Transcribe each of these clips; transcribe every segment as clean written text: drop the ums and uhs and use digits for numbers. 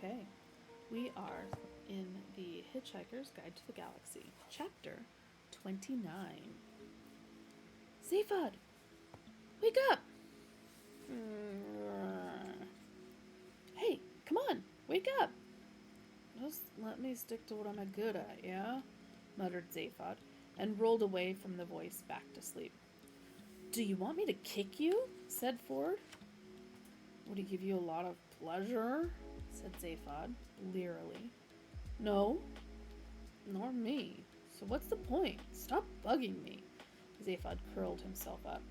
Okay, we are in the Hitchhiker's Guide to the Galaxy, Chapter 29. Zephod, wake up! Hey, come on, wake up! Just let me stick to what I'm good at, yeah? Muttered Zephod, and rolled away from the voice back to sleep. Do you want me to kick you? Said Ford. Would it give you a lot of pleasure? Said Zephod, blearily. No, nor me. So what's the point? Stop bugging me. Zephod curled himself up.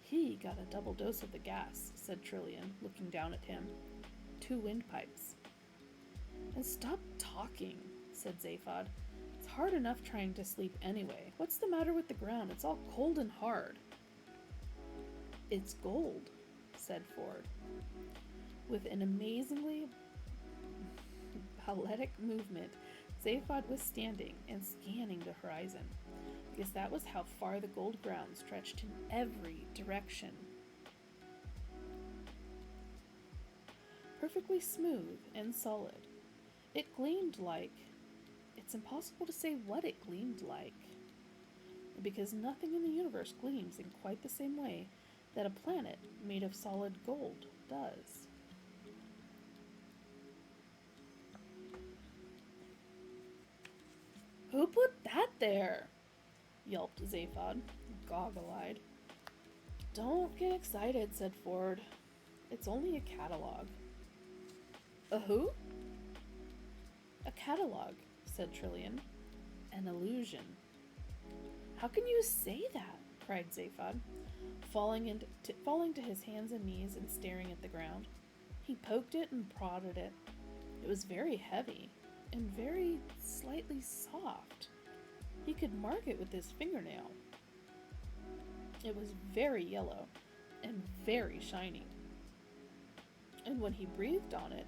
He got a double dose of the gas, said Trillian, looking down at him. 2 windpipes. And stop talking, said Zephod. It's hard enough trying to sleep anyway. What's the matter with the ground? It's all cold and hard. It's gold, said Ford. With an amazingly balletic movement, Zephod was standing and scanning the horizon, because that was how far the gold ground stretched in every direction. Perfectly smooth and solid. It gleamed like... It's impossible to say what it gleamed like, because nothing in the universe gleams in quite the same way that a planet made of solid gold does. Who put that there? Yelped Zephod, goggle-eyed. Don't get excited, said Ford. It's only a catalog. A who? A catalog, said Trillian. An illusion. How can you say that? Cried Zephod, falling to his hands and knees and staring at the ground. He poked it and prodded it. It was very heavy and very slightly soft. He could mark it with his fingernail. It was very yellow and very shiny. And when he breathed on it,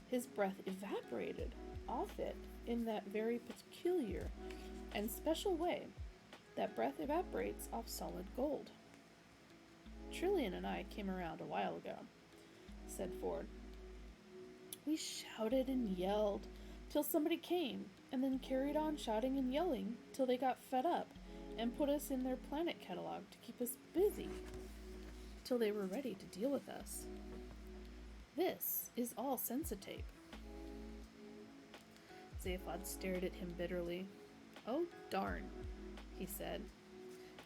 his breath evaporated off it in that very peculiar and special way that breath evaporates off solid gold. Trillian and I came around a while ago, said Ford. We shouted and yelled till somebody came, and then carried on shouting and yelling till they got fed up and put us in their planet catalog to keep us busy till they were ready to deal with us. This is all Sensitape. Zephod stared at him bitterly. Oh, darn, he said.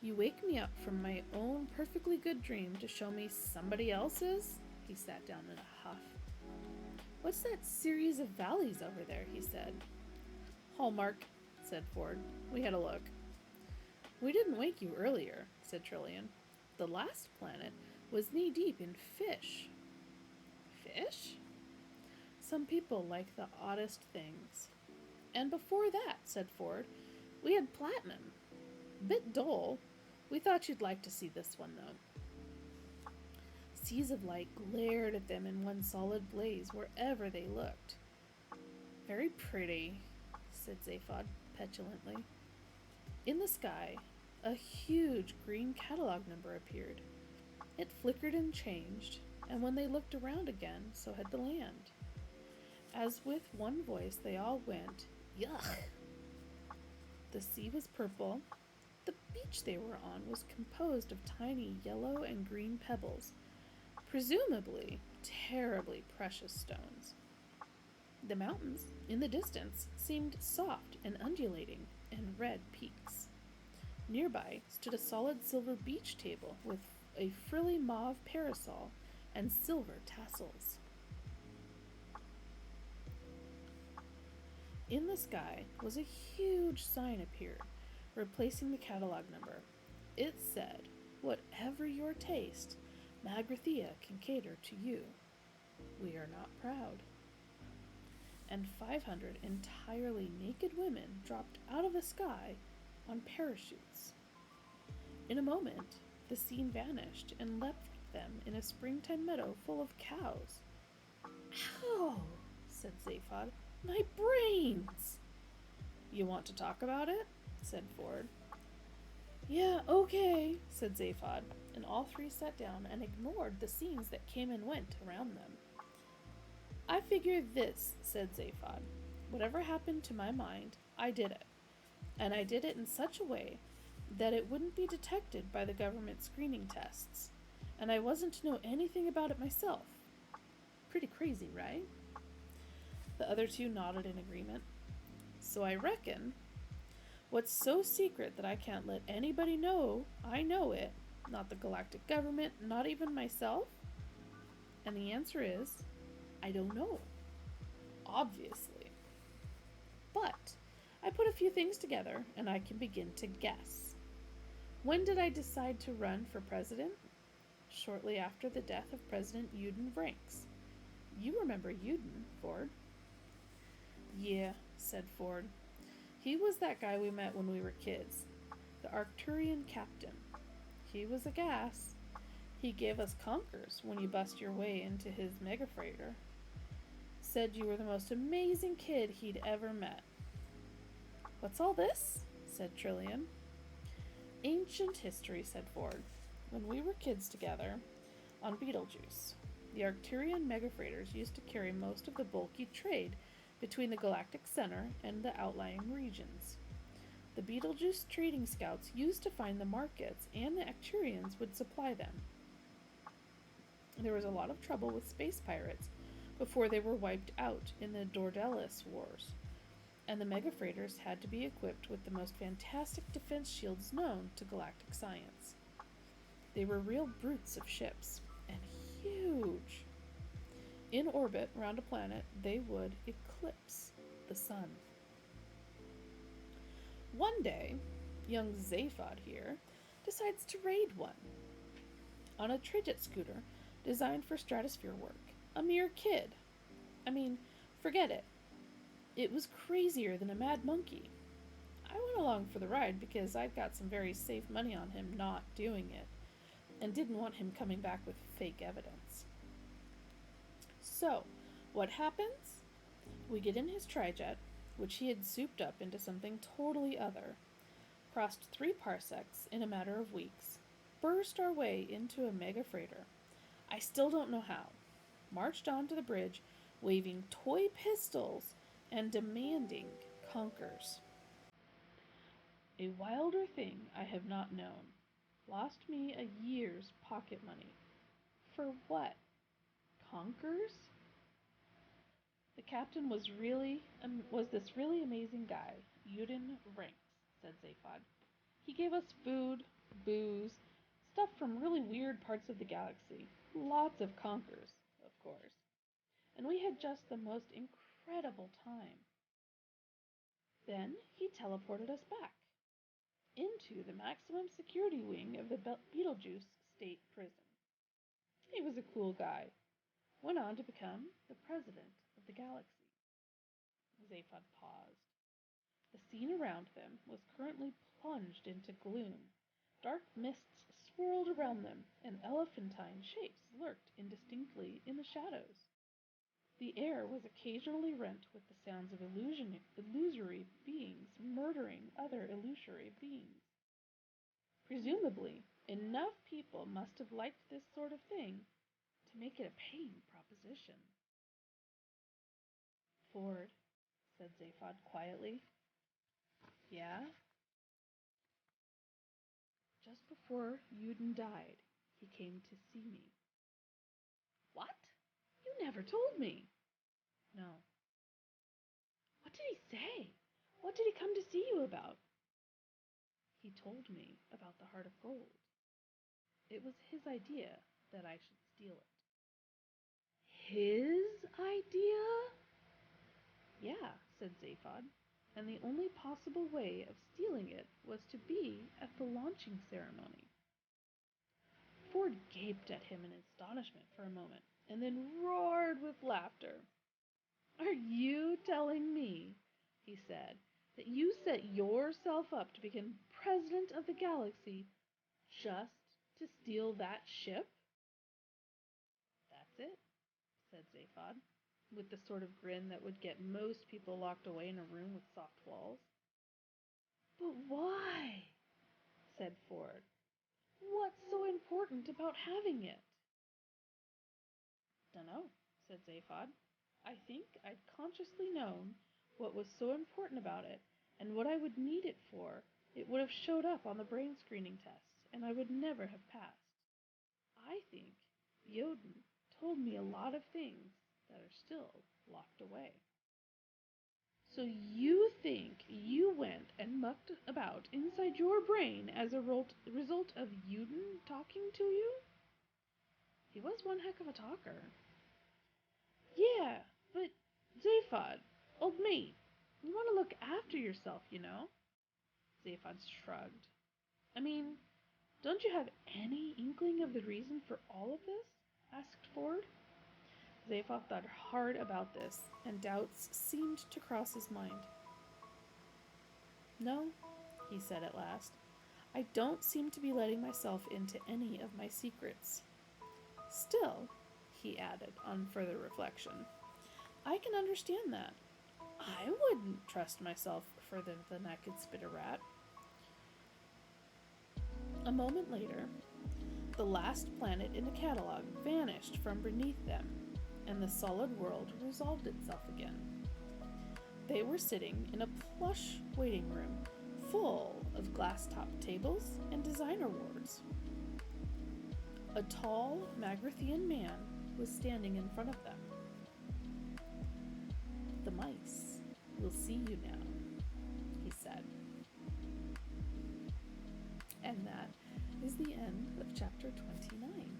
You wake me up from my own perfectly good dream to show me somebody else's? He sat down in a huff. What's that series of valleys over there? He said. Hallmark, said Ford. We had a look. We didn't wake you earlier, said Trillian. The last planet was knee-deep in fish. Fish? Some people like the oddest things. And before that, said Ford, we had platinum. Bit dull. We thought you'd like to see this one, though. Seas of light glared at them in one solid blaze wherever they looked. Very pretty, said Zephod petulantly. In the sky, a huge green catalog number appeared. It flickered and changed, and when they looked around again, so had the land. As with one voice, they all went, Yuck! The sea was purple. The beach they were on was composed of tiny yellow and green pebbles, presumably terribly precious stones. The mountains, in the distance, seemed soft and undulating and red peaks. Nearby stood a solid silver beach table with a frilly mauve parasol and silver tassels. In the sky was a huge sign appeared, replacing the catalog number. It said, Whatever your taste, Magrathea can cater to you. We are not proud. And 500 entirely naked women dropped out of the sky on parachutes. In a moment, the scene vanished and left them in a springtime meadow full of cows. Ow, said Zephod. My brains! You want to talk about it? Said Ford. Yeah, okay, said Zephod, and all three sat down and ignored the scenes that came and went around them. I figure this, said Zaphod. Whatever happened to my mind, I did it. And I did it in such a way that it wouldn't be detected by the government screening tests. And I wasn't to know anything about it myself. Pretty crazy, right? The other two nodded in agreement. So I reckon what's so secret that I can't let anybody know I know it, not the galactic government, not even myself? And the answer is, I don't know. Obviously. But I put a few things together and I can begin to guess. When did I decide to run for president? Shortly after the death of President Uden Vranks. You remember Uden, Ford. Yeah, said Ford. He was that guy we met when we were kids. The Arcturian captain. He was a gas. He gave us conkers when you bust your way into his mega freighter. Said you were the most amazing kid he'd ever met. What's all this? Said Trillian. Ancient history, said Ford. When we were kids together on Beetlejuice, the Arcturian megafreighters used to carry most of the bulky trade between the galactic center and the outlying regions. The Beetlejuice trading scouts used to find the markets, and the Arcturians would supply them. There was a lot of trouble with space pirates before they were wiped out in the Dordelis Wars, and the megafreighters had to be equipped with the most fantastic defense shields known to galactic science. They were real brutes of ships, and huge. In orbit around a planet, they would eclipse the sun. One day, young Zaphod here decides to raid one. On a Tridget scooter designed for stratosphere work. A mere kid. I mean, forget it. It was crazier than a mad monkey. I went along for the ride because I'd got some very safe money on him not doing it, and didn't want him coming back with fake evidence. So, what happens? We get in his trijet, which he had souped up into something totally other, crossed 3 parsecs in a matter of weeks, burst our way into a mega freighter. I still don't know how. Marched onto the bridge, waving toy pistols and demanding conkers. A wilder thing I have not known. Lost me a year's pocket money. For what? Conkers? The captain was this really amazing guy, Uden Ranks, said Zaphod. He gave us food, booze, stuff from really weird parts of the galaxy. Lots of conkers, of course. And we had just the most incredible time. Then he teleported us back into the maximum security wing of the Beetlejuice State Prison. He was a cool guy. Went on to become the president of the galaxy. Zaphod paused. The scene around them was currently plunged into gloom. Dark mists swirled around them, and elephantine shapes lurked indistinctly in the shadows. The air was occasionally rent with the sounds of illusory beings murdering other illusory beings. Presumably, enough people must have liked this sort of thing to make it a paying proposition. Ford, said Zaphod quietly. Yeah? Just before Uden died, he came to see me. What? You never told me. No. What did he say? What did he come to see you about? He told me about the heart of gold. It was his idea that I should steal it. His idea? Yeah, said Zaphod, and the only possible way of stealing it was to be at the launching ceremony. Ford gaped at him in astonishment for a moment, and then roared with laughter. Are you telling me, he said, that you set yourself up to become president of the galaxy just to steal that ship? That's it, said Zaphod, with the sort of grin that would get most people locked away in a room with soft walls. But why? Said Ford. What's so important about having it? Dunno, said Zaphod. I think I'd consciously known what was so important about it and what I would need it for. It would have showed up on the brain screening test, and I would never have passed. I think Yoden told me a lot of things that are still locked away. So you think you went and mucked about inside your brain as a result of Yoden talking to you? He was one heck of a talker. Yeah, but Zaphod, old mate, you want to look after yourself, you know? Zaphod shrugged. I mean, don't you have any inkling of the reason for all of this? Asked Ford. Zaphod thought hard about this, and doubts seemed to cross his mind. No, he said at last. I don't seem to be letting myself into any of my secrets. Still, he added on further reflection, I can understand that. I wouldn't trust myself further than I could spit a rat. A moment later, the last planet in the catalog vanished from beneath them, and the solid world resolved itself again. They were sitting in a plush waiting room full of glass-topped tables and designer wards. A tall Magrathian man was standing in front of them. The mice will see you now, he said. And that is the end of chapter 29.